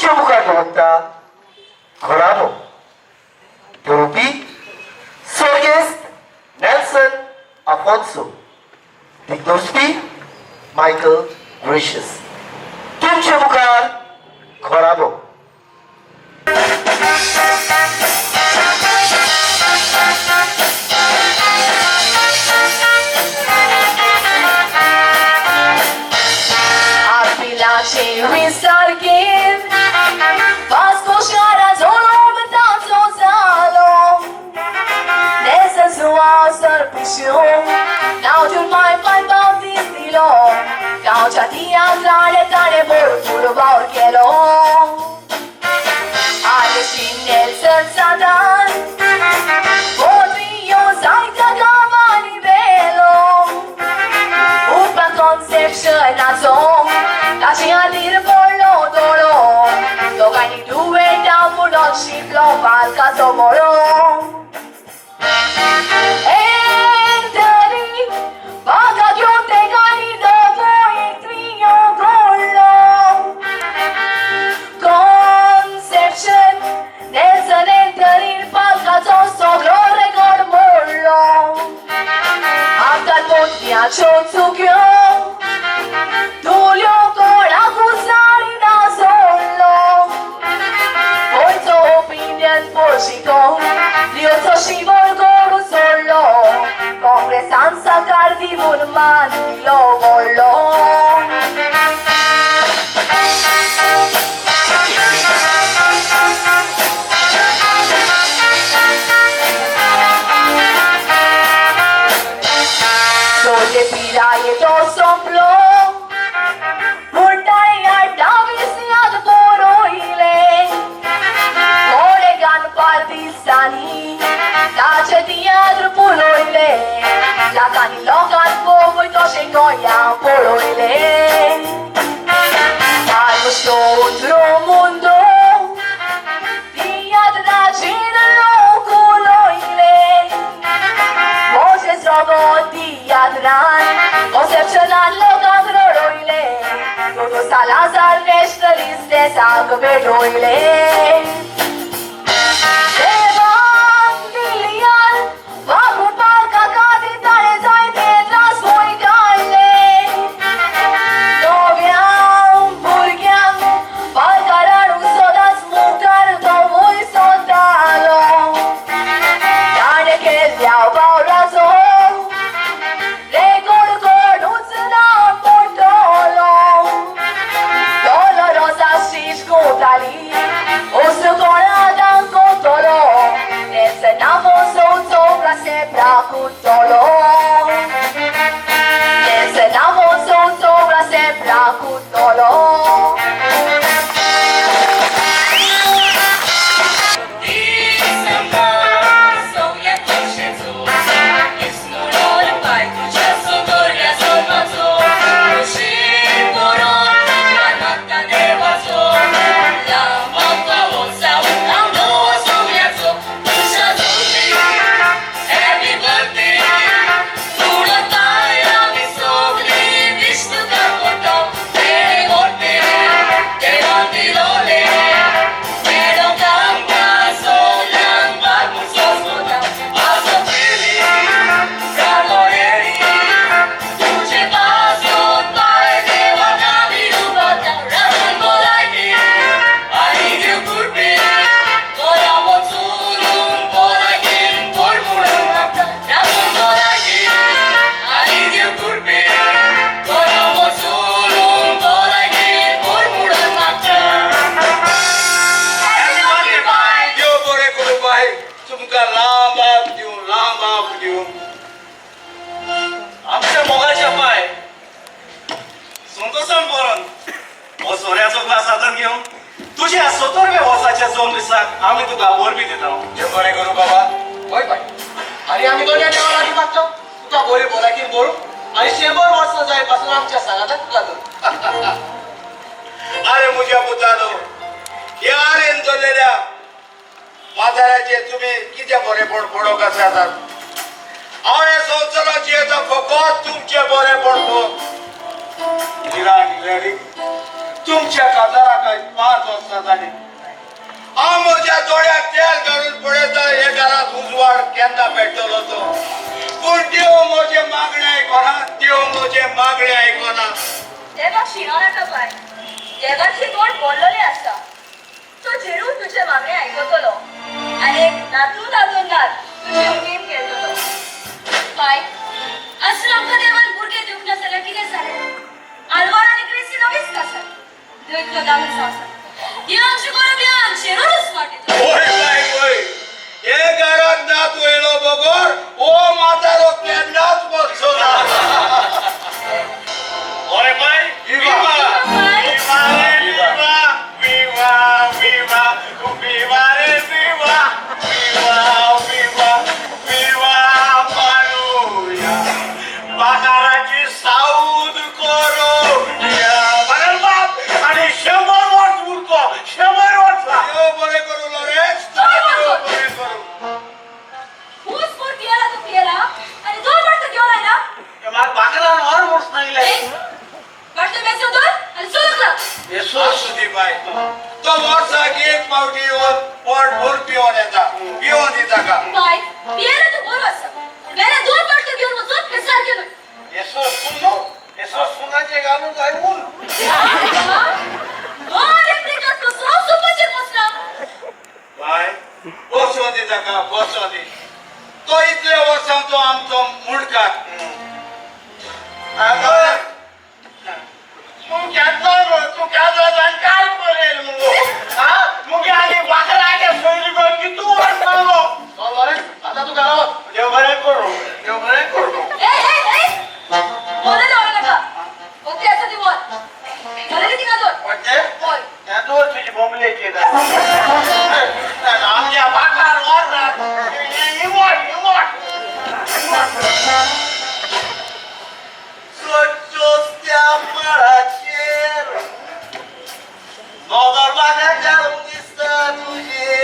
तुमच्या मुखार बघता घोराबो बरोवपी सर्गेस्त नेल्सन आफोन्सो दिग्दर्शपी मायकल ग्रेशियस तुमच्या मुखार घोराबो We sargin Vasco shara zolom tazo zalom Nessa sua sarpishon Now to my bam distilo Cao chatia tare tare bor puro baur kelo Ale shinel sar sadan Bodrio zaita gamani velo Upa conception azom Lasci a dire pollo dolo Dogani due da mulot și global ca zomoro Enteri Baga ghiute gani dopo il trio gollo Conception Nelson enteri il palca zosso glore col mollo After pot via ciozzucchio Tulio cora cusari da solo Forzo opinion porcito Dio so scivol coro solo Congressanza cardivul mani lo vollo Sole piraie to somplo Dace Tiatr puloile La cani local fuoco i toșe goia poloile Algo sto într-o mundo Tiatr da cine loculoile Voces rogo Tiatran Concepțional local roroile Totul Salazar reștăliste sacă pe roile तुझ्या स्वतर्वे वसाच्या जोम दिसाक आम्ही तुका बोरबी देता जे बरे करू बाबा होय बाय आणि आम्ही दोन्ही देवा लागीं मागतो तुका बोरे बोलाकी बोरू आणि 100 वर्ष जाय पासून आमच्या सांगात तुका दो अरे मुझ्या पुतानो यारेन जोलेल्या माथाऱ्याचे तुम्ही किती बरे पडो कसे आतात आवळे संवसाराची येता फकत तुमचे बरे पडतो निराग रेडी तुमच्या काजाराक 5 वर्सां जाली केन्ना पेटतलो तो पूण देव म्हजे मागणे आयकना देव म्हजे मागणे आयकना तेव्हा शिणो नाका बाय देवाची कोण बोललेले आसा तो जरूर तुझे मागणे आयकतलो आणि एक नातू नात तुझे उमेद घेतलो बाय असं आमकां देवान भुरगे दिवंक नासल्यार कितें जालें आलवार आनी ग्रेसी नवीच कासार देव इतलो दामन संवसार देव आमचे गोरब्यान शेरूच वाटेतो ओय बाय ओय हे घरात नात वयलो बगर ओ म्हातारो केन्नाच बसचो ना ओय बाय विवा विवा विवा विवा विवा विवा रे विवा विवा विवा विवा मानुया बाजाराची साऊद करो या बरं बाप आणि 100 वर्ष उरको 100 वर्ष देव बरे करू लरेश देव बरे करू ऊस पोर पियाला तू पियाला आणि दोन वाटतं घेऊन आहे ना मार बागला और वर्ष नाहीले वाटतं बेसो दोन आणि सोडला येसो सुधी बाय तो वर्षाक एक पावटी येऊन पोट भर पिऊन येता पिऊन दिता का बाय पियाला तू बोल असं मेरा दोन वाटतं घेऊन वचून पेसार केलं येसो सुनाचे घालून जाऊन अरे प्रिकस तो सौ सुपचे मसला बाय बसो दिता का बसो दी तो इतले वर्षांचो आमचो मुडकार तू क्या जाण काय करेल मुगो हा मुगे आली बाकरागे सोयरी गो की तू वर्ष मागो चल रे आता तू गाव देव बरे करू ए बोले जाऊ नका ओके असं दिवस घरी किती का वाटते होय त्या दोर तुझी बोंबले केदा आमच्या बाकार वर राहत इमोट सोचोस्त्या माळाचेर नगर बागा घालून दिसता तुझे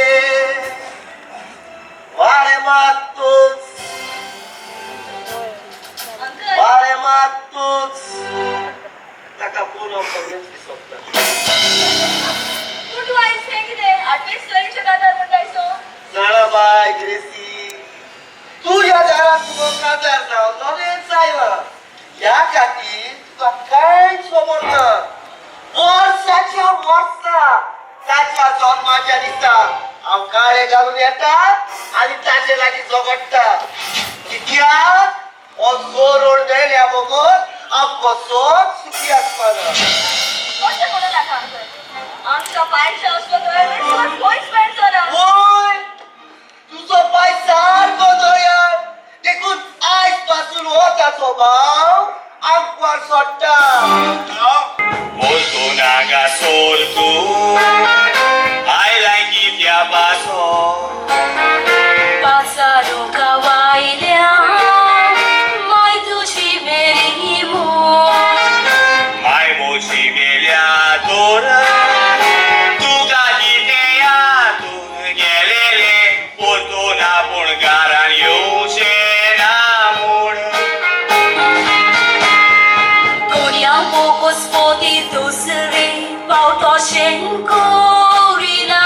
वाळे मागतोच अंकल वाळे मागतोच ताका पुन्हा करून दिसता तू आईस हे किती आठवीस स्टोरीचे कादार म्हणतायसो चला बाय ग्रेसी तू या दारात तुका काजार जाव नॉलेज जायला या खातीर तुका कांयच खबर ना वर्साच्या वर्सा ताच्या जन्माच्या दिसा हांव काळे घालून येता आनी ताचे लागीं झगडटा कित्याक हो जोर उडयल्या बगर हांव कसोच सुखी आसपाना कशें म्हणून नाका अंकल आमच्या पायच्या असलो तर तुका खंयच मेळचो ना ओय तुजो पाय सारको दोयार देखून आयज पासून हो ताचो भाव आमकां सोडटा Molto naga soltu I like it ya paso Pasado kawailya mai tuji meri mo Mai mochi melia tora Tu gati te ya tu gelele Molto na bulgaran eu se namor Konia mogos poti dusre Bałtoshenko rina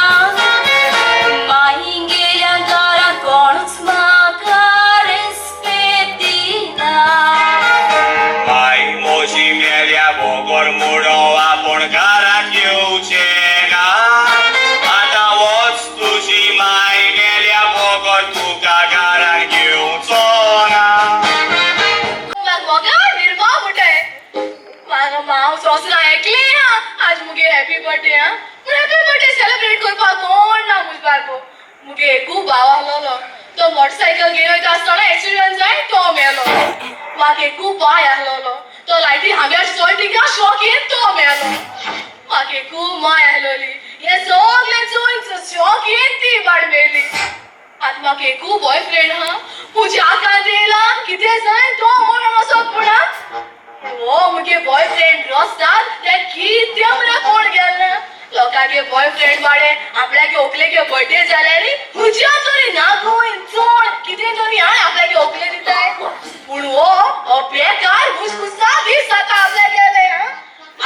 Maingelia gara konuc maka respetina Mai mochi melia bogor muro apon garat eu se na Ata was tuji mai melia bogor tu garan eu sona Mag moga Nirma मोठे मागा माव सोसरा ऐकले ना आज मुगे happy birthday हा happy birthday celebrate करपाक कोण ना मुजबारको मुगे खूप भाव आसलो तो मोटरसायकल घेवन वयता आसतना एक्सिडेंट जाय तो मेलो मागे खूप पाय आसलो तो लायटी हांग्यार चोयटिका शॉकीन तो मेलो मागे खूप माय आसलोली हे सगळे चोयन शॉकीन ती बाड मेली आज मागे खूप बॉयफ्रेंड हा पूजा कांदेला कितें जाय तो म्हणून असो पुणा ओ मुगे बॉयफ्रेंड रस्तात ते किती मला कोण गेला लोकांगे बॉयफ्रेंड बाडे आपल्यागे ओकलेगे बर्थडे जाल्यारी हुज्या तरी ना गोइन चोड कितें तरी हाण आपल्यागे ओकले दिताय पूण ओ बेकार घुसघुसा दीस जाता आपल्या गेले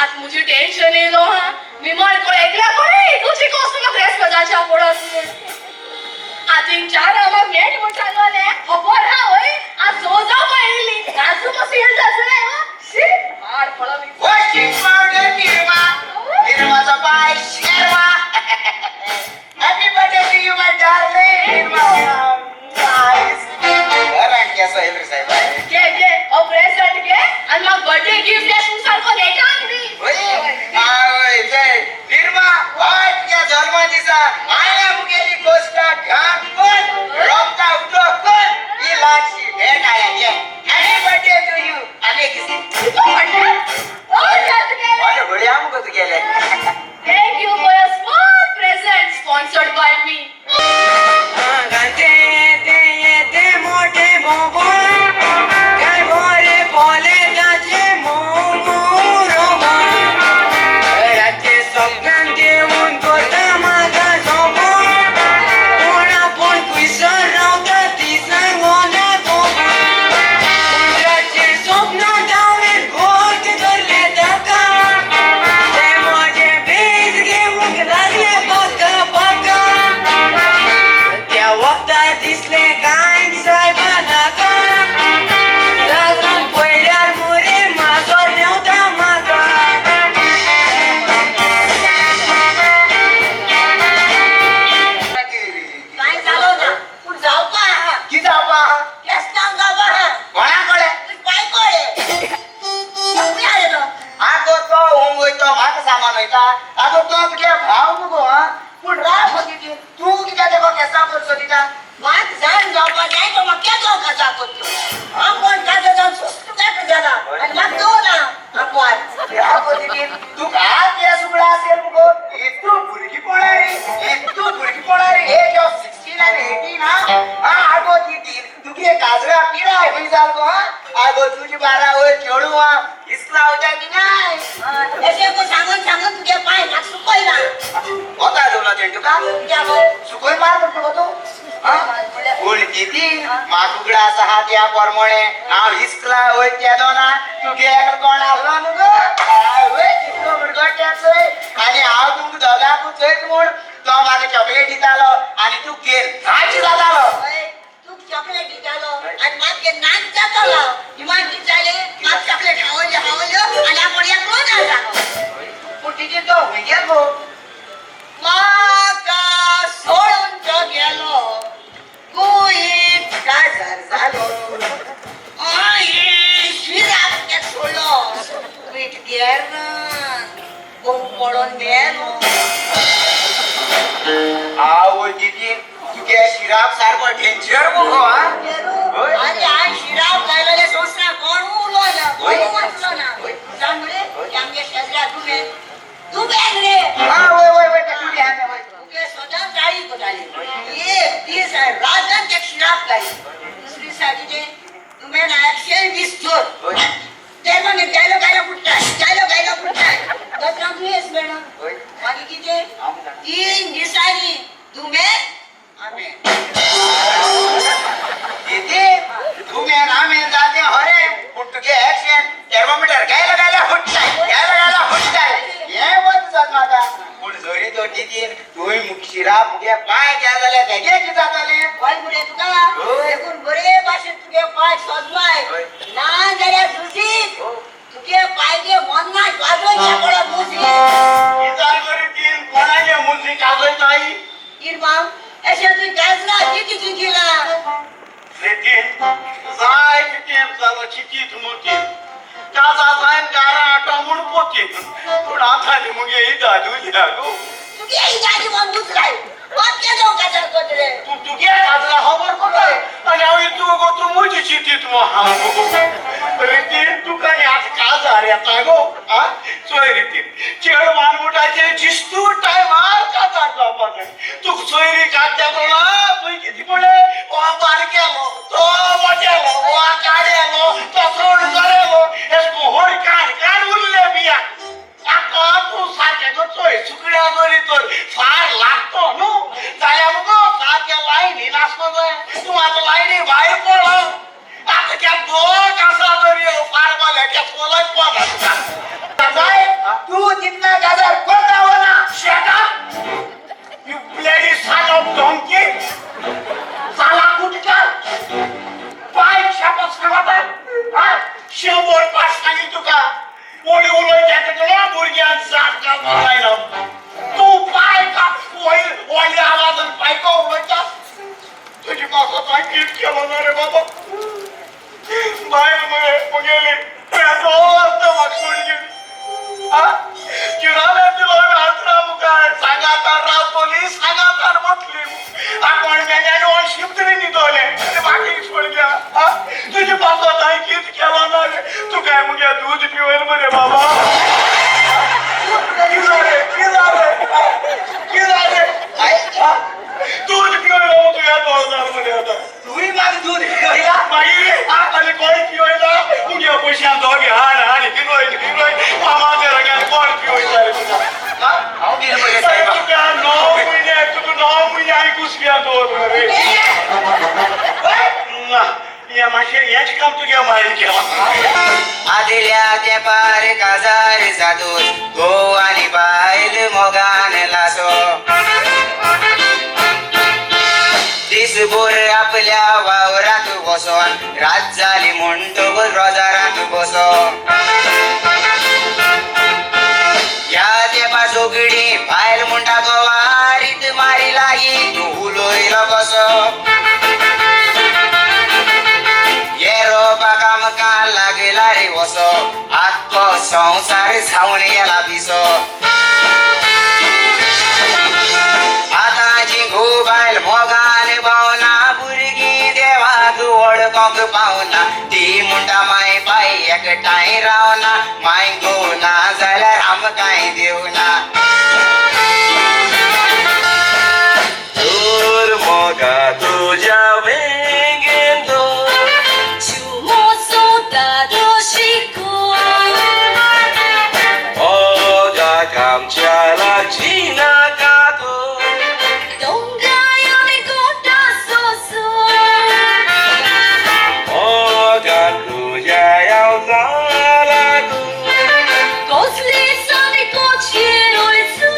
आज मुझे टेंशन येलो हा मी म्हण कोण एकला कोणी तुझी कोस्ट म्हाका रेस्ट करपाच्या पडत आत विचार आम्हा वेट म्हणतालो ने खबर हा होय आ सोजा पडली काजू कशी येल जासू नाही हो शी मार पडली वॉशिंग पावडर निर्माचा बाय शेरवा happy birthday to you my darling nice अरे कैसा है रे साहब के ओ प्रेजेंट के आणि मग बर्थडे गिफ्ट दे तू सारखो देता मी ओय जय निर्मा वाट क्या जन्म दिसा आया मुगेली गोष्ट काम कोण रोमता उठो कोण ही लाची भेट आया ये हॅपी बर्थडे टू यू आले किसी ओ जात गेले वाले बढिया मुको तो गेले Thank you for your small present sponsored by me. तू जितना गाजर कोण ना shut up you bloody son of donkey सांगा तर रावतोली सांगा तर म्हटली आपण मेल्याने ऑन शिफ्ट रे निघवले बाकी सोडल्या तुझी पापा नाही किती केला ना तू काय मग दूध पिवेल म्हणे बाबा दूध पिवायला तुझ्या 2000 मध्ये होता तुम्ही माझं दूध आणि कोण पिवायला तुझ्या पैशात दोघे आणि किलोय मामाच्या रंगाने कोण पिवायचा रे तुझा 9 महिने ऐकूच घ्या तो रे या माशे याच काम तुझ्या माहीत केला आदिल्या ते पार काजार जातो गो आणि बायल मोगान लासो दिसभर आपल्या वावरात बसोन रात झाली म्हणतो रोजारात बसो या तेपा जोगडी बायल म्हणटा तो वारीत मारी लागी तू उलोयला बसो काम का लागला रे वसो आत्को संसार जाऊन गेला पिसो आताची घोबायल मोगान भावना भुरगी देवाक वळखोंक पावना ती म्हणटा माय बाई एकठांय रावना माय गोना जाल्यार आमकांय देवना दूर मोगा तुझ्या वेगेन Kamciala Gina Gato Dongaya me gota so Oga Kuya Yao Zalagu Gosli sami kochiro isu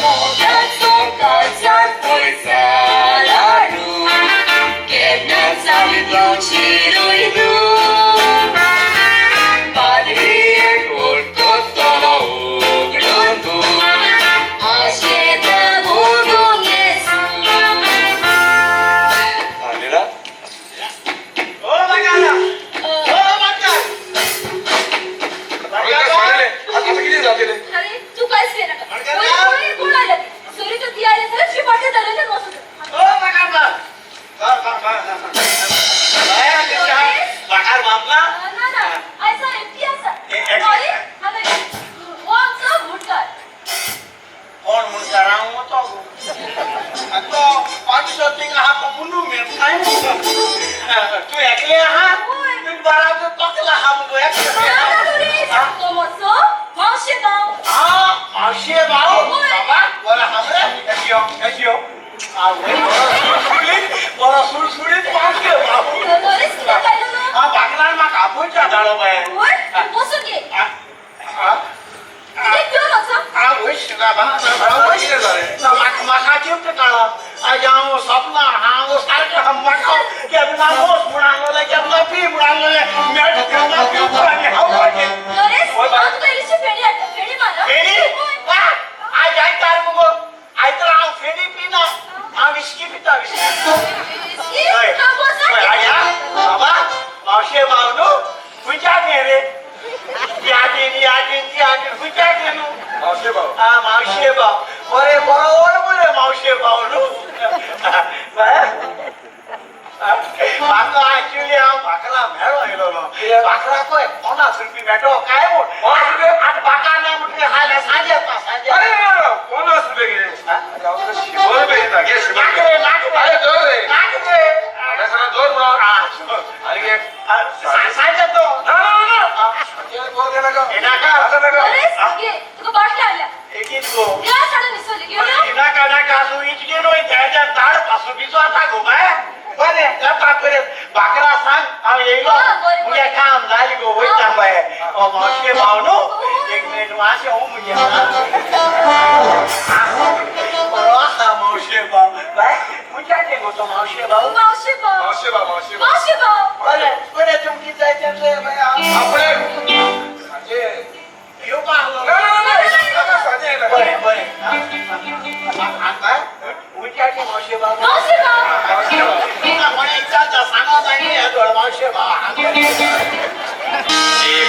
Moga sonka jatoi salaru Kebna sami kochiro idu तू ऐकले आहात तुम्ही बाळाचं पकला हा मुलगा मावशे भाऊ बाबा बोला हमरे कशियो बोला सुळसुळीत मावशे भाऊ हा बागला मा कापूचा डाळो बाय माका चिप्ट काढा आजाओ सपना हांगो सारखं हम मकाओ के बिना मोस बुडांगले के बिना पी बुडांगले मेट करना पी बुडांगे हाव पाजे फेडी आ जाय तार मुगो आयतर आ फेडी पीना आ विस्की पिता विस्की आया बाबा मावशे बावनो तुझ्या रे यादी हुच्या गेलो मावशे भाऊ हा मावशे भाऊ अरे बरोबर बोले मावशे भाऊ नु बाका ऍक्च्युअली हा बाकरा मेळो आयलो बाकरा कोय 50 रुपये भेटो काय बोल आज बाका ना म्हटले हाले साजे अरे 50 रुपये गेले बोल बे येता घे अरे जोर रे अरे सरा जोर बोल अरे साजे तो बाकरा सांग आम्ही येलो मुझे काम झाली गो वही थांबाय मावशे भावनो एक मिनिट मासे हो मुझे मावशे भाव बाय मुझे के गो तो मावशे भाव अरे कोणे तुमची जायचं रे भैया आपले यो पाहलो बरे आता मुझे के मावशे भाव आपण एकदा सांगा नाही या मावशे भाव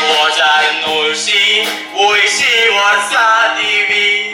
我在怒气，为希望撒地里。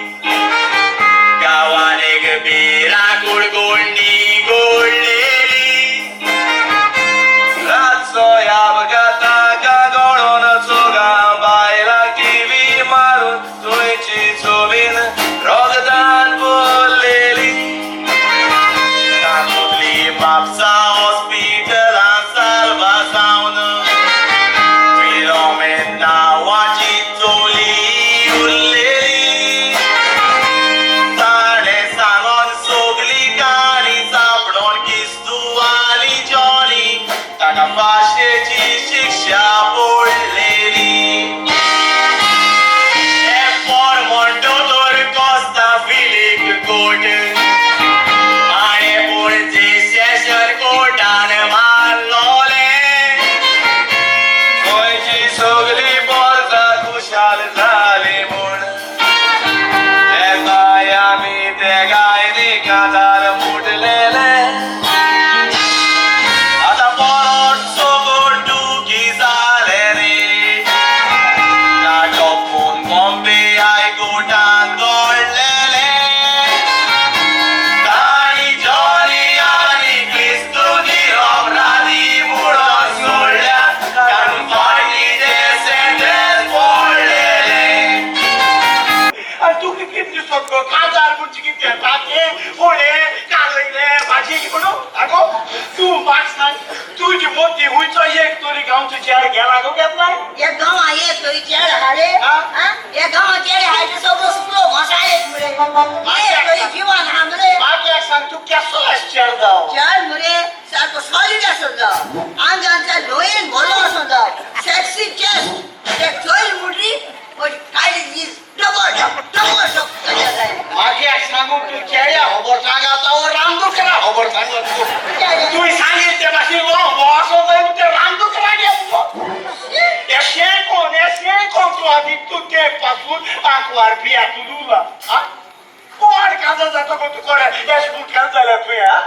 जीवन आमरे मागे सांग तू कसो आश्चर्य जाव चार मुरे सारको सॉलिड असो जाव आंगांचा लोयन भलो असो जाव सेक्सी चेस्ट ते चोईल मुडरी पण काय दिस डबल मागे सांगू तू केळ्या होबर सांगा तो रामदुखरा होबर सांगा तू सांगितले ते बाकी लो बॉस होय ते रामदुखरा घे ये कोण तू आधी तू ते पासून आकवार बिया तुलूला हा कोण काजा जातो को तू करे यश बुट काल झाला तू हा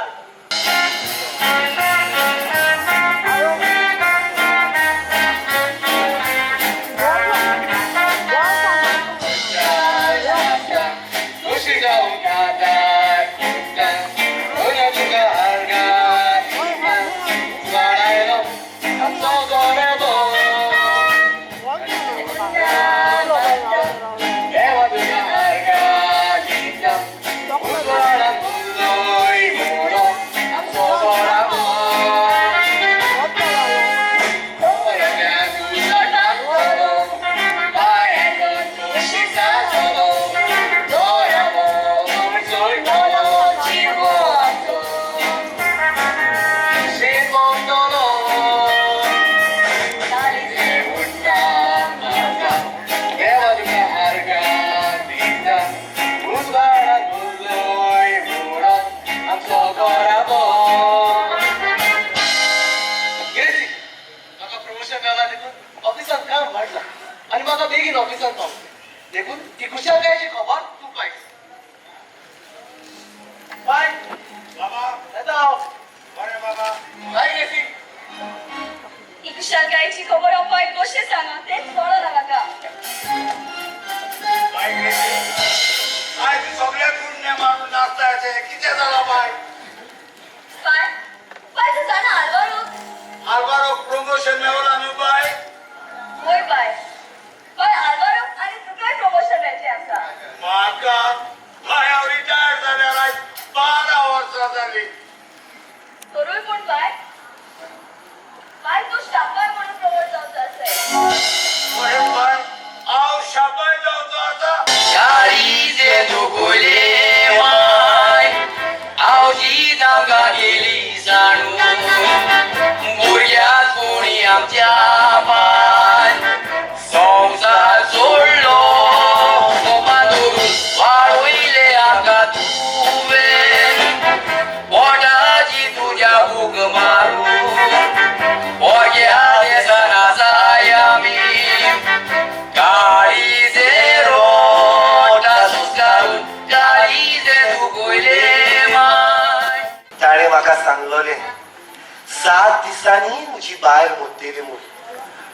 देखून ती खुशाल कायची खबर तू पाय बाय बाबा दादा अरे बाबा काय गेसी इकुशाल गायची खबर अपाय कशे सांगा तेच कळलं नाका बाय गेसी काय ती सगळ्या गुन्हे मारून नाचतायचे किती झाला बाय काय काय तू जाणा आलवारो प्रमोशन मिळवला मी बाय होय बाय आलवारो आणि तू काय प्रमोशन द्यायचे असा माका बाय रिटायर झालेला 12 वर्ष झाली करूय कोण बाय तू शाबाय म्हणून प्रमोट जाऊचा असे अरे बाय आव शाबाय जाऊचा आता चारी जे दुगोले वाय आवजी दागा गेली जाणून बुरग्यात कोणी आमच्या पाय संसार सोडलो बांधून वाढविले आका तुवे पोटाची तुझ्या भूक मारू बोग्या देसना जायामी काळी जे रोटा सुस्कारून काळी जे दुगोले माय ताणे म्हाका सांगलोले 7 दिसांनी म्हजी बायल मोडटली म्हणून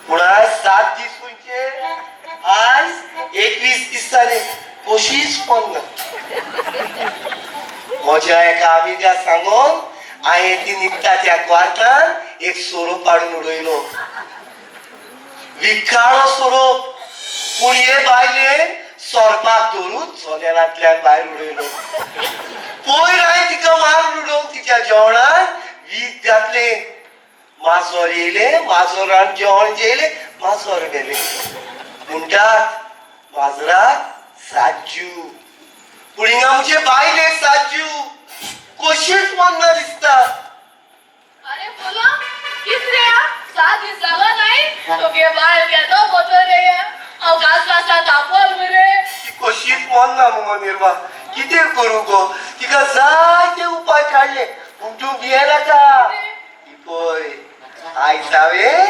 पूण आज 7 दीस म्हणजे आज 21 दिसांनी कशीच पडना म्हज्या एका आमिगाक सांगून हांवें ती निघटा त्या क्वार्टान एक सोरोप पाडून उडयलो विखाळो सोरोप पूण हे बायले सोरपाक धरून सोनेलांतल्यान भायर उडयलो पयर हांवें तिका मारून उडोवंक तिच्या जेवणान वीख घातले माजोर येयले माजोरान जेवण जेयले माजोर गेले म्हणटात माजराक 7 जीव पूण हिंगा म्हजे बायले 7 जीव कशीच मन्ना दिसता अरे बोला किसरे 7 दिस झाला नाही तुगे बाय केदो बोतो रे अवकाश वासा तापल मरे ती कशीच मन्ना मगो निर्वा कितें करूं गो तिका जायते उपाय काडले पूण तूं भियेला का ती पळय आयज हांवें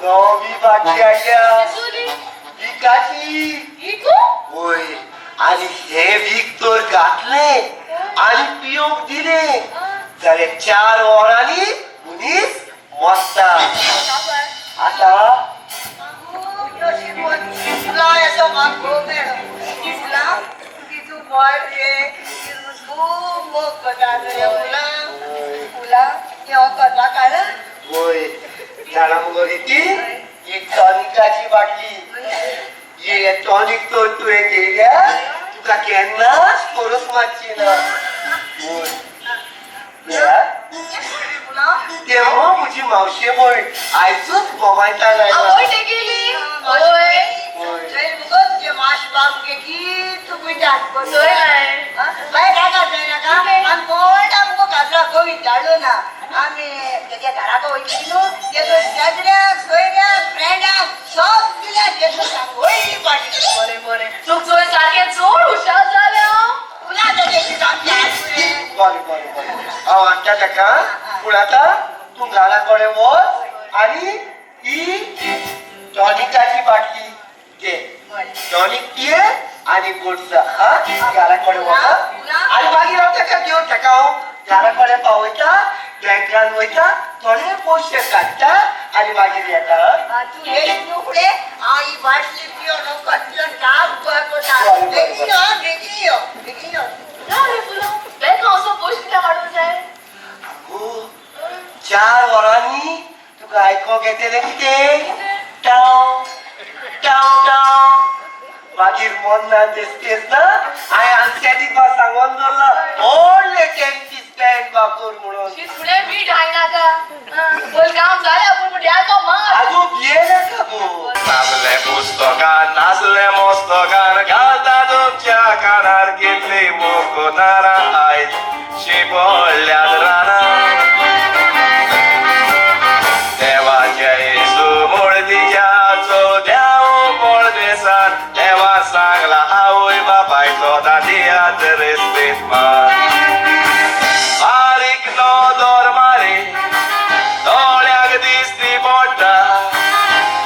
नवी बाटली हाडल्या विकाची इकू होय आणि हे वीक तर घातले आणि पियोक दिले जाल्यार 4 वरांनी मनीस मरता आता होय जाणा मगो ती एक टॉनिकाची बाटली ये टॉनिक तर तुवें घेयल्या तुका केन्नाच परस मारची ना तेव्हा म्हजी मावशे भयण आयजूच बोमायता लायला आवय ते गेली होय माश बाप की तू विचार सोय नाही. काय काय करताय ना का आम्ही कोणता मुको काजरा को विचारलो ना आम्ही त्याच्या घरात वयलो त्याचो सजऱ्या सोयऱ्या फ्रेंडा सब दिल्या त्याचो सांगोळी पाठी बरे बरे चूक सोय सारखे चोड हुशार झाले हो. पुन्हा त्याची जामच्या अहो आमच्या काका पूण आता तू घराकडे वच आणि ही टॉनिकाची बाटली घे. टॉनिक पिये आणि गोडचा हा घराकडे वचा आणि मागीर हांव ताका घेवन ताका हांव घराकडे पावयता बँकान वयता थोडे पयशे काडटा आणि मागीर येता. तू हे नुकडे आई बाटली पियो नो कटलं काम करता बेगी यो जाऊ रे फुलं बँक असं पयशे काढून जाय. आगो 4 वरांनी तुका आयकोंक येतलें कितें टाव टाव टाव मागीर मोन्ना दिसतेस ना हांवें आमच्या तुका सांगून दवरला व्हडले टेंकी स्टँड बाकूर म्हणून. फुले बीट हाय नाका बोल काम झालं पण म्हटलं या तो मार. आगो भिये नाका गो. नाचले पुस्तकान नाचले मस्तकान घालता तुमच्या कानार कितली मोकोनारा आयज शिपडल्यात रानार. देवाच्या येसू मूर्तीच्या चोद्याव पळदेसान देवा सांगला आवय बापायचो दादियात रेस्तेत मार. बारीक नदर मारी दोळ्याक दिसती पडटा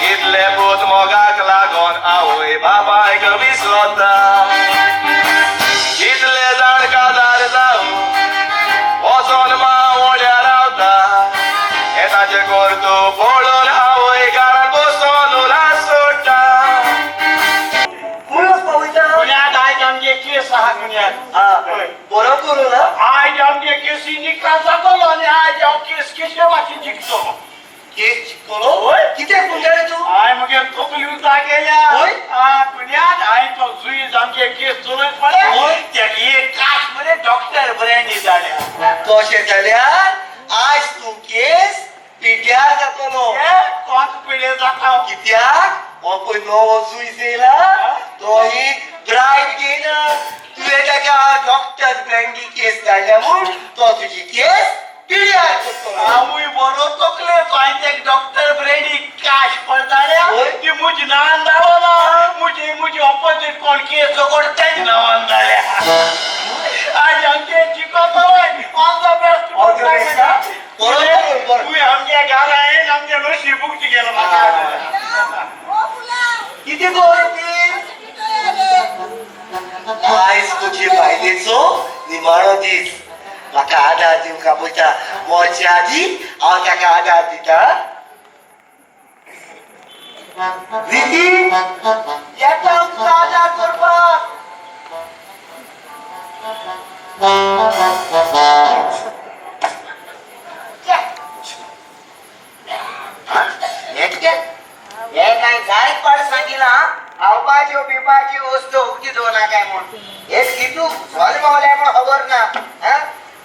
कितले पूत मोगाक लागोन आवय बापायक विसरता. कितले जाण काजार जावं वचोन मावळ्या रावता हे ताचे करतो पळोवन आवय घरात बसोन उलास सोडटा. मुळोच पावयता. पुण्यात आयज आमगे केस आहा पुण्यात. हा बरो करू ना. आयज आमगे केसी निकाल जातलो आनी आयज हांव केस केशे भाशेन जिखतलो. केस चिकलो होय. कितें कुंडळे तू. हांवें मगे तकली उता गेल्या. होय. पुण्यात हांवें तो जुईज आमगे केस चलयत पळय. होय. त्याक एक काश मरे डॉक्टर ब्रँडी जाल्या. तशें जाल्यार आज तू केस पिड्यार जातलो. कोण पिळे जाता. कित्याक हो पळय नवो जुईस येयला तो ही ब्रायड घेयना. तुवें ताका डॉक्टर ब्रँडी केस धाडल्या म्हूण तो तुजी केस पिड्यार करतलो. हांवूय बरो तकले हांवें एक डॉक्टर ब्रँडी काश पळताल्या. होय. ती म्हजी नांवान धाडो ना. म्हजी ऑपोजीट कोण केस जोगोड तेज नांवान धाडल्या. आज आमचे जिखतलोय all the best. All the best, हा? बरोबर. तुवें आमगे घरा येवन आमगे नशीब उक्ती केलो म्हाका. ओ फुला किती गोड ती. आयज तुजे बायलेचो निमाणो दीस. म्हाका आदार दिवंक पळयता मोरच्या आदी हांव ताका आदार दिता. रिती येता हांव तुका आदार करपाक. हे काय जायत पाड सांगिला आवपाच्यो पिवपाच्यो वस्तू उक्ती दोना काय म्हणून हे कितू झोल मावल्या पण खबर ना.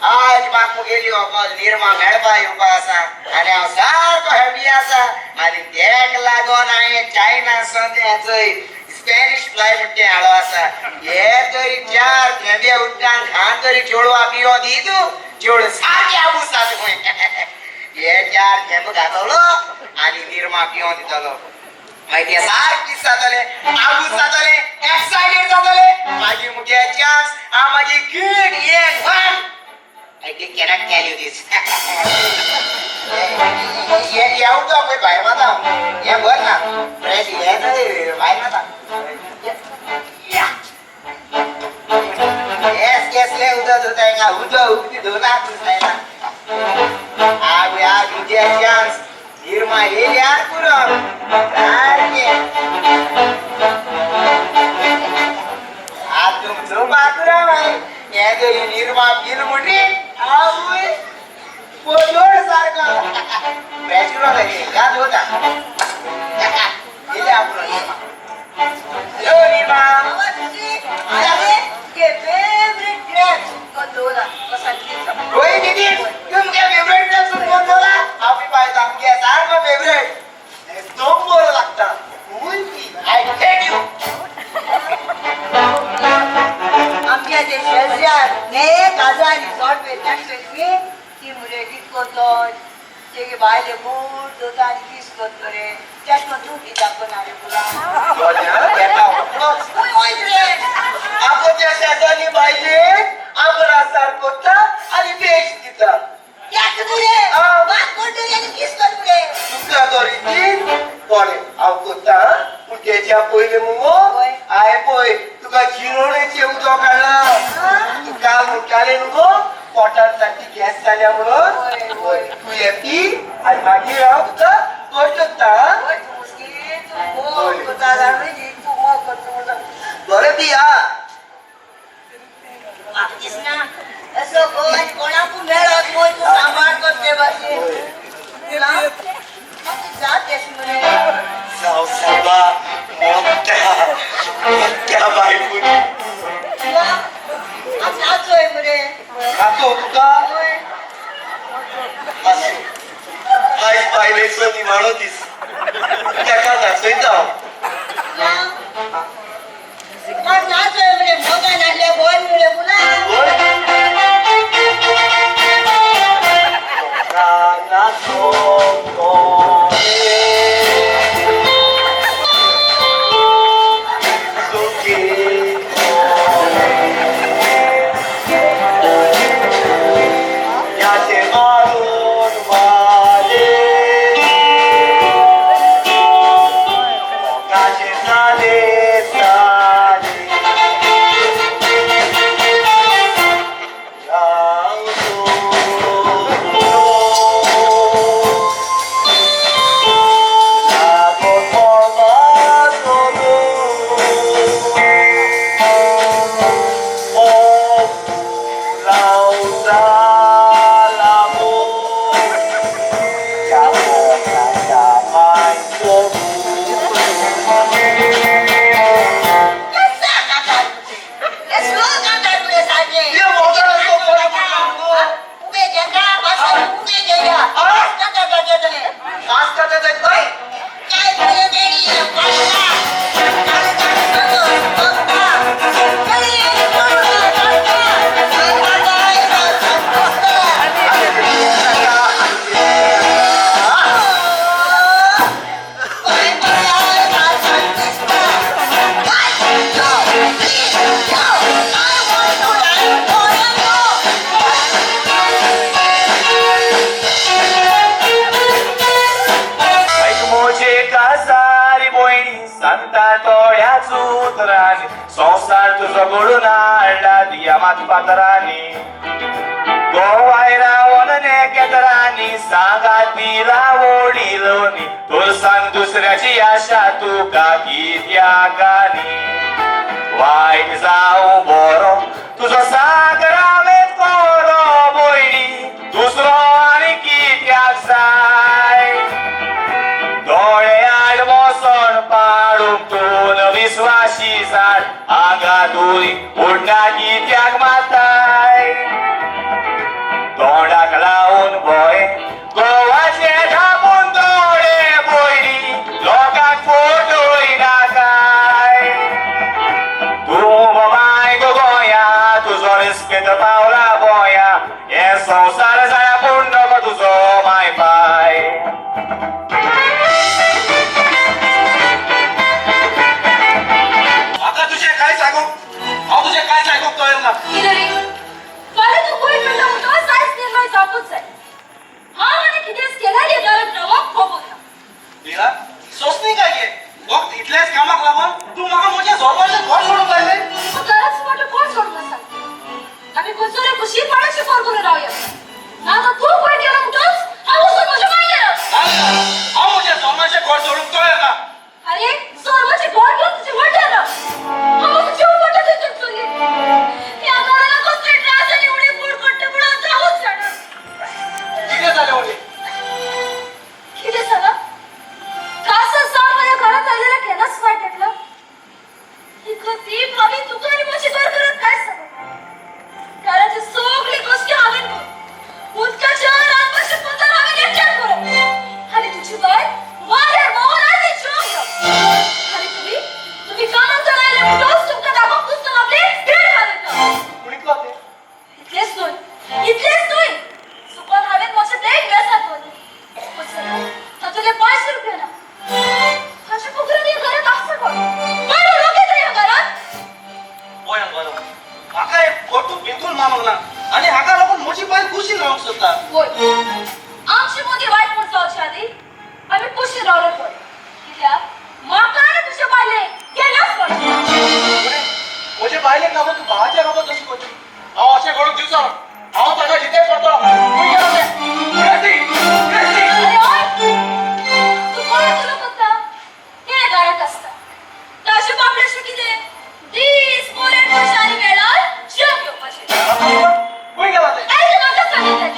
आज म्हाका मुगेली वकल निर्मा मेळपा येवपा आसा आनी हांव सारको हॅपी आसा आनी तेक लागोन हांवें चायना सद्या थंय स्पॅनिश फ्लाय म्हणटे हाडो आसा. हे तरी 4 थेंबे उदकान घाण तरी चेडवा पियो दी तूं चेडूं सारकें आबूसात खंय. हे 4 थेंब घातलो आनी निर्मा पियो दितलो. मागीर ते सारकी जातले आबूस जातले एक्सायटेड जातले. मागीर मुगे चान्स हांव मागी good N one. I cannot tell you this. ये उठो कोई भाई माता ये बोल ना फ्रेश ये तो भाई माता yes ले उधर होता है ना उधर उठती दोना कुछ है ना. आज मुझे चांस निर्मा ये यार पूरा आज तुम जो बात रहा भाई ये तो ये निर्मा बिल मुठी आवय पोलोड सारखा बॅचलर आहे का होता इथे आपण हॅलो रीमा अरे के फेवरेट ड्रेस कोणता कसा दिसतो. रोई दीदी तुमचे फेवरेट ड्रेस कोणता. आपली पाहिजे आमचे सारखं फेवरेट तो बरं लागता. I hate you. आजारी सॉट वेचान केली ती मुले कित करतात तेगे बायले मूड दोता आणि किस करतो रे त्यात मग तू किती दाखवणार तुला आपण त्या शेजारी बाईले आमरा सारखोता आणि बेश दिता यात मुले बात करतो आणि किस करतो रे तुका दोरीती कोणे हांव कोत्ता पूण तेच्या पयले मुगो आय पळय तुका जिरोणेचे उदक काडला तुका म्हणटाले न्हू पोटांत सारकी गॅस जाल्या म्हणून तू येती आनी मागीर हांव तुका करता बरें दिया म्हाका दिसना असो गोंय कोणाकू मेळत मोय तू सांबाळ करते भाशेन जात येस मरे जाव साबा मोठ्या बायकोनी नाचोय मरे खातो तुका आयज बायलेचो निमाणो दीस तेका नाचयता हांव नाचोय मरे मोगान आसल्या बोल मुळे मुला संसार तुझो घडून हाडला दियामात पातरांनी गोवायरा वनने केतरांनी सांगाती रावोडीलोनी तुल सांग दुसऱ्याची आशा तुका कित्याकानी वायट जावं बरो तुजो सांग रावेत कोरो बोयणी दुसरो आनी कित्याक जाय दोळे आड मोसण पाडूंक तूं विश्वासी झाड आगातूय उडना कित्याक माताय तोंडाक लावून भोय गोवाचे धापून दोळे बोयडी लोकांक फोटोय नाकाय तूं बाय गो गोंया तुजो रिस्पेत पावला गोंया हे संवसार जाया पूण नको तुजो माय पाय आता तुझे काय सांगू हांव तुझे काय सांगूंक तयार ना कितें रे फाल्यां तूं पयर म्हणटा म्हणटा सायन्स निर्णय जावपूच जाय हांव आनी कितेंच केल्यार हे घरांत रावप खबर ना मीरा सोंसणी काय घे वक्त इतल्याच कामाक लागून तूं म्हाका म्हज्या जोडपाचें घर सोडूंक लायलें घराच मोठं कोण सोडून सांग आमी खंयचो रे खुशी पाडाची फोन करून रावया ना आता तू पयर गेला म्हणटोच हांव वचून म्हज्या मांडलें हांव म्हज्या जोडपाचें घर सोडूंक तयार ना अरे सोरवाचे घर घेऊन तुझे वडले ना हांव तुझे जीव पडटा थंयसून चुली ह्या घराला कसले त्रास आनी उडी पूड करता म्हणून जावूच जाणा कितें जालें ओली कितें झालं कासा सावन माझ्या घरात आलेला केलाच वाईट घेतलं ही कधी भाभी तुका आणि माझी घर करत काय सांग घराची सगळी गोष्टी हांवेन म्हाका एक फोटो बिलकुल मानूंक ना आनी हाका लागून म्हजी बायल खुशी रावंक सोदता होय आमची मोदी वायट म्हण जावची आदी आमी कुशीन रावले पळय कित्याक म्हाका आनी तुजे बायले गेल्याच पडटा म्हजे बायलेक लागून तूं भावाच्या बाबत कशी करची हांव अशें करूंक दिवचो हांव ताका जितेच करतलो अरे ओय तू कोणाक उलो करता हे घरात असता ताचे बाबड्याचे कितें दीस मोरेन कशानी वेळार जेव घेवपाचें खंय गेला ते काय म्हाका सांगितलें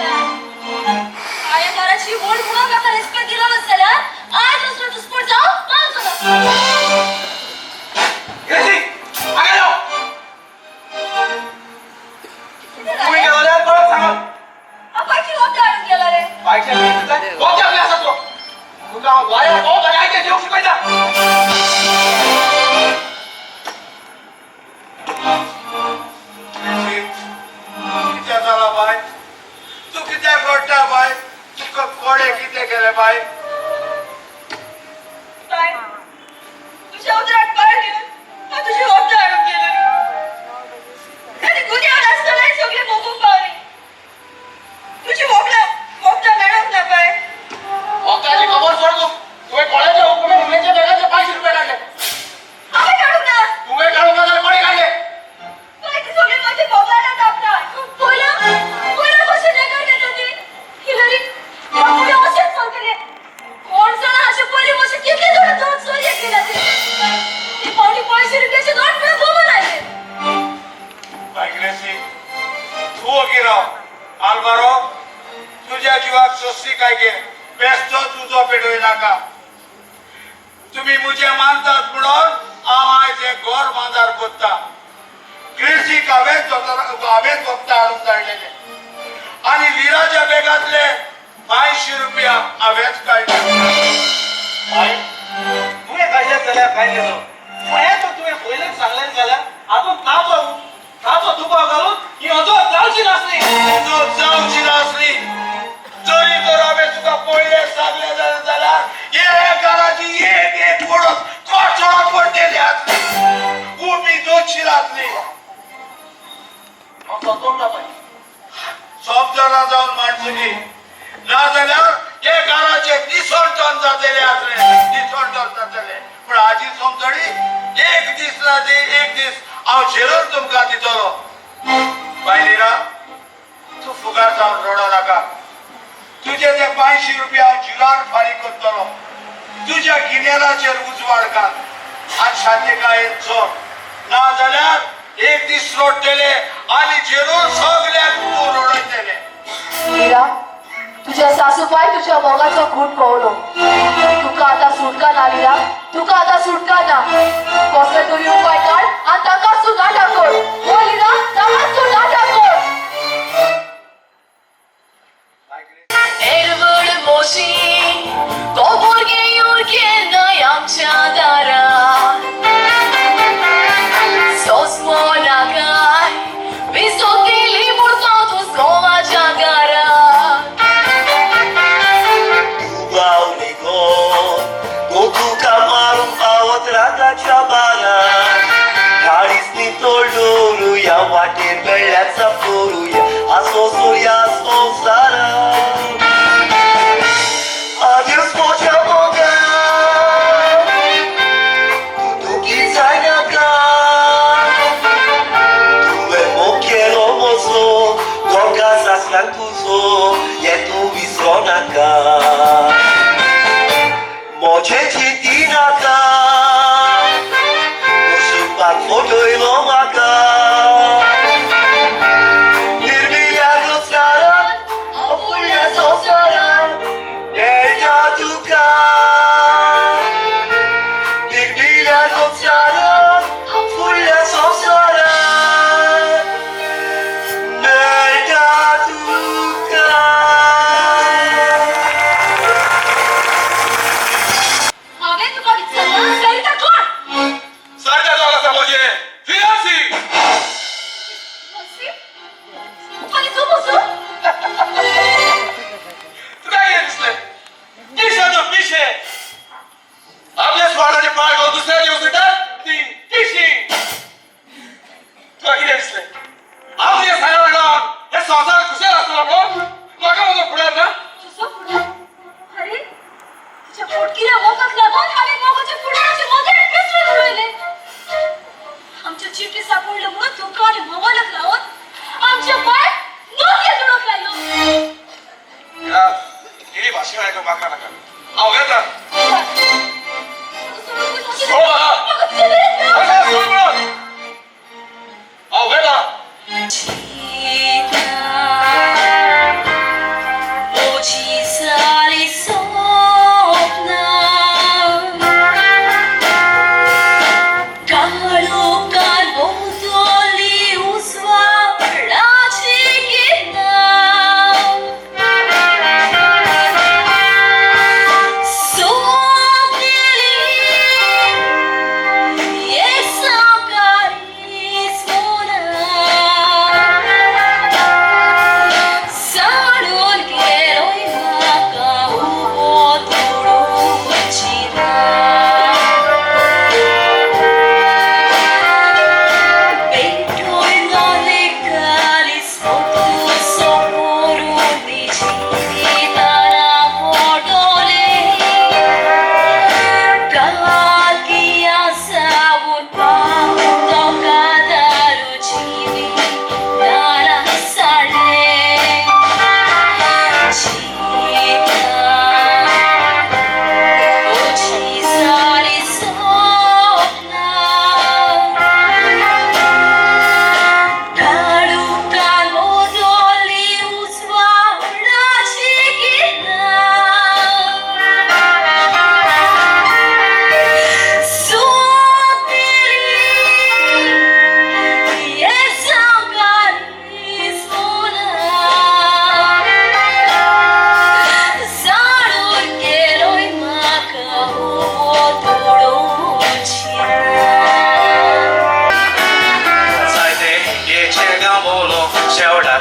आया घराची व्हड म्हणून म्हाका रेस्पेक्ट दिलो नासल्यार आज असलो दुस्पट जावं पावचो नासलो ग्रेसी हांगा यो खंय गेला परत सांग आपाची वोट हाडून गेला रे बायच्या कोणत्या आपल्या आसा तो तुका हांव वाया बहुत आनी आयते जेवंक शिकयता कितें जाला बाय तूं कित्याक रडटा बाय तुका कोणे कितें केलें बाय काय तुझ्या उदरात पाय घेऊन हांव तुझी वोट हाडून गेलो रे आनी गुन्यांव आसतना सगळें भोगूंक पावली तुझी वोट मेळोंक ना बाय वखदाची खबर सोड तूं तुवें कोणाच्या हुकुमी उमेदचे बेगाचे 500 रुपये काढले हांवें काडूंक ना तुवें काढूंक ना जाल्यार कोणी काढले काय ती सगळी माझी भोगायला तापतात पहिला कशें नाही काढले ती हिलरी पुढे असेच सांगतले कोण जाणा असे पहिले मातशे कितले थोडे दोन चोरी केला ती पावली 500 रुपयाचे नोट पण बोमन आले बाय ग्रेसी तूं ओगी राव आल्वारो तुझ्या जीवाक सोंसली काय गे बेस्तो तुजो पेटोय नाका तुम्ही मुझे मानतात म्हणून हांव आयज हें घर बांदार कोत्ता ग्रेसीक हांवेंच वखदां हाडून धाडलेले आनी लिराच्या बॅगांतले 500 रुपया हांवेंच काडले बाय तुवें काडलें जाल्यार काडलें न्हू हें तर तुवें पयलेंच सांगलें जाल्यार हातूंत ताचो दुबाव घालून ही अजून जावची नासली जरी तर हांवें तुका पयलें सांगलें जाल्यार हे घराची एक पडत कोचोड पडलेली आसली उबी दोनशी आसली हांव सतोंक ना बाय सब जाणां जावन माणसुकी ना जाल्यार हे घराचे दिसवटन जातले पूण हाजी समजणी एक दीस ना एक दीस हांव झेलून तुमकां दितलो बायलिरा तूं फुगार जावन रडो नाका तुजे ते 500 रुपया जुलान फारीक करतलो तुज्या गिन्यानाचेर उजवाड घाल आज शांतिकायेन चोर ना जाल्यार एक दीस रडटले आनी झेलून सगळ्याक तूं रडयतले मीरा तुझ्या सासूबाई तुझ्या मोगाचो खून कळलो तुका आता सुटका ना मीरा तुका आता सुटका ना कसले तरी उपाय काढ आणि ताका सुनाटा कर हो मीरा ताका सुनाटा कर एरवड मोशी तो भुरगे युरगे आमच्या दारात सोसमो नागाय विसोतेली मुडको तुझो माझ्या घरात बावली गो तुका मारून पावत रागाच्या बारात गाडीसनी तोडूया वाटेर गळ्याचा पोरूया असो सोया संसारा Adiós moja moga tudo que sai na cara tu é moquero mozo tocas as cantuzo e é tu visona cá moje chitina cá no chupa foto e lomaca Nirmila gosara apulia sosara Tuka Birbirine notlara Fulla sonsara Nerede tuka Haवे तुका विचार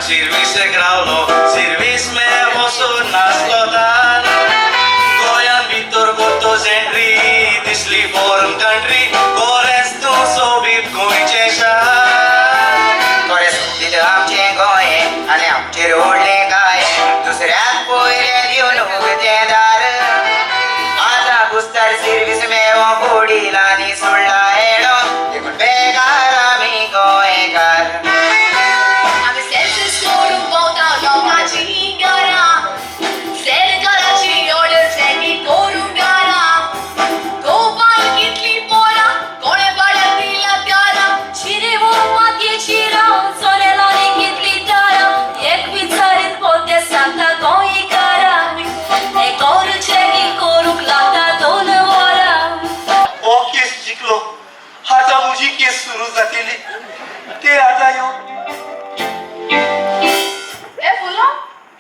सिर्विसेक रावलो service मे बसून नाचलो तान गोंयान भितर go to Sentry दिसली foreign country गोरेस तूं सोबीत गोंयचें शार थोडे सुट्टीत आमचे गोंय आनी आमचेर ओडले काय दुसऱ्याक पयले दिवन उगते दार आतां कुस्तार सिर्वीस मेळो फोडील आनी सोडला हेडो देखून बेकार आमी गोंयकार आम्ही सेन्सेस करून भोंवता लोकांची घरां सरकाराची ऑर्डर सेगी करून घरां गोपान कितली पोरां कोणे भाड्याक दिल्या घरां चिरे वो मातयेची राव चलेलांनी कितली दारां एक विचारीत पोते सांगता गोंयकारां हे कोर चेकी करूंक लागता 2 वरां हो केस जिंकलो आता म्हजी केस सुरू जातली ते आता येवन ए फुला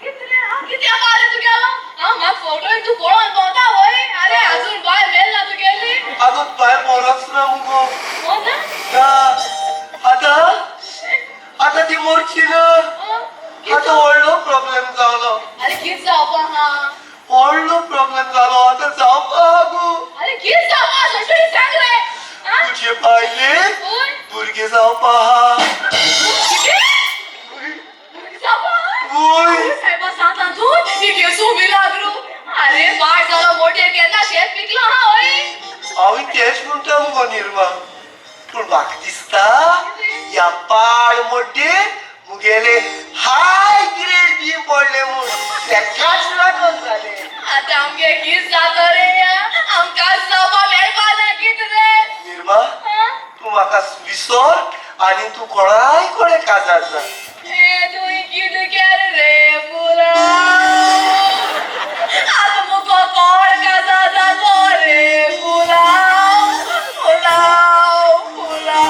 किती मारे तू गेलो म्हाका फोटो तू पळोवन भोंवता वय अरे अजून बाय मेल ना तू गेली अगो भायर मोरच ना मुगो हो ना आता आता ती मोरची ना आता व्हडलो प्रॉब्लेम जावलो अरे कित जावपा हा व्हडलो प्रॉब्लेम जालो आता जावपा गो अरे कित जावपा सगळी सांग रे तुझे पायले भुरगे जावपा साहेबा सांगता तू ती केसू मिलाग्रू अरे बाळ झालो मोठे केन्ना शेत पिकलो हा होय हांव तेच म्हणटा मुगो निर्मा पूण म्हाका दिसता ह्या पाड मोठे मुगेले हाय ग्रेड बी पडले म्हूण तेकाच लागून जाले आता आमगे कित जाता रे आमकां जावपा मेळपा ना कित रे निर्मा तू म्हाका विसर आनी तू कोणाय कोणे काजार जा ए तू कित केर रे फुला आता मुको कोण काजा जातो रे फुला फुला फुला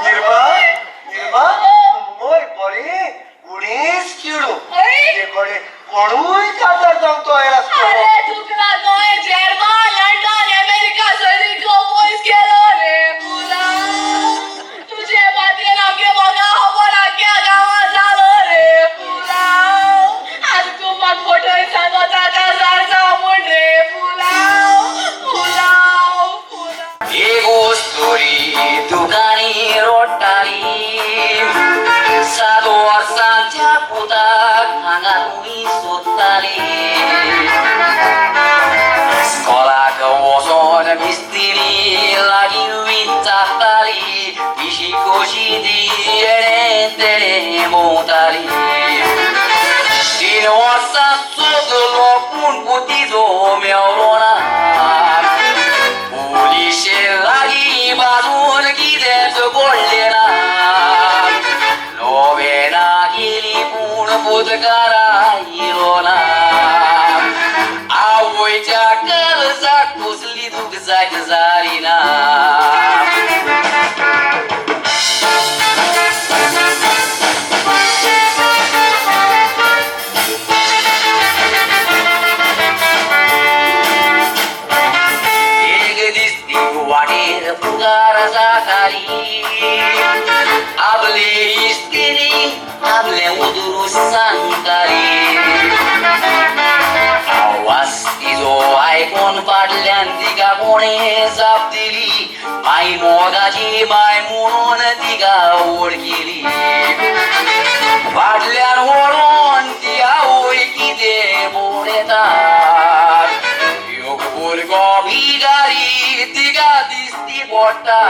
निर्मा निर्मा मोय बरे गुणेस किडू ते कोणे कोणूय काजार जावतो आसतो अरे तुकरा गोंय जर्मन लंडन अमेरिका सगळी गोंयस गेलो रे फुला तुझे बातेन आमगे बघा खबर आख्या गावात झालो रे फुला आज तू म्हाका फोटो सांगता काजार जाव म्हण रे फुला फुला फुला एक वस्तुरी दुकानी रोडटाली 7 वर्सांच्या पुताक हांगा तुमी सोदताली इस्कोलाक वचोन मिस्त्री लागीं विचारताली पिशी कशी दी एडें तेडें भोंवताली 3 वर्सां सोदलो पूण पुतीचो मेवलो ना पुलिशे लागीं बाजून कितेंच घडलें ना लोवेना गेली पूण पुतकारा इलो ना आवयच्या काळजाक कसली दूख जायत जाली ना वाटेर पुकार जाताली आपले इस्तिरी आपले उदरू सांगताली आवाज तिजो आयकून फाटल्यान तिका कोणे जाप दिली माई मोगाची बाय म्हणून तिका वळखिली फाटल्यान वळून ती आवय कितें बोलता भुरगो भिकारी तिका दिसती पडटा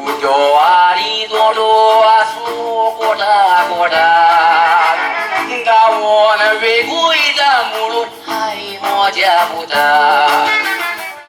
उजो आनी दोडो आसूं कोटा कोटा गांवान वेगळीं म्हणून हाय म्हज्या पुता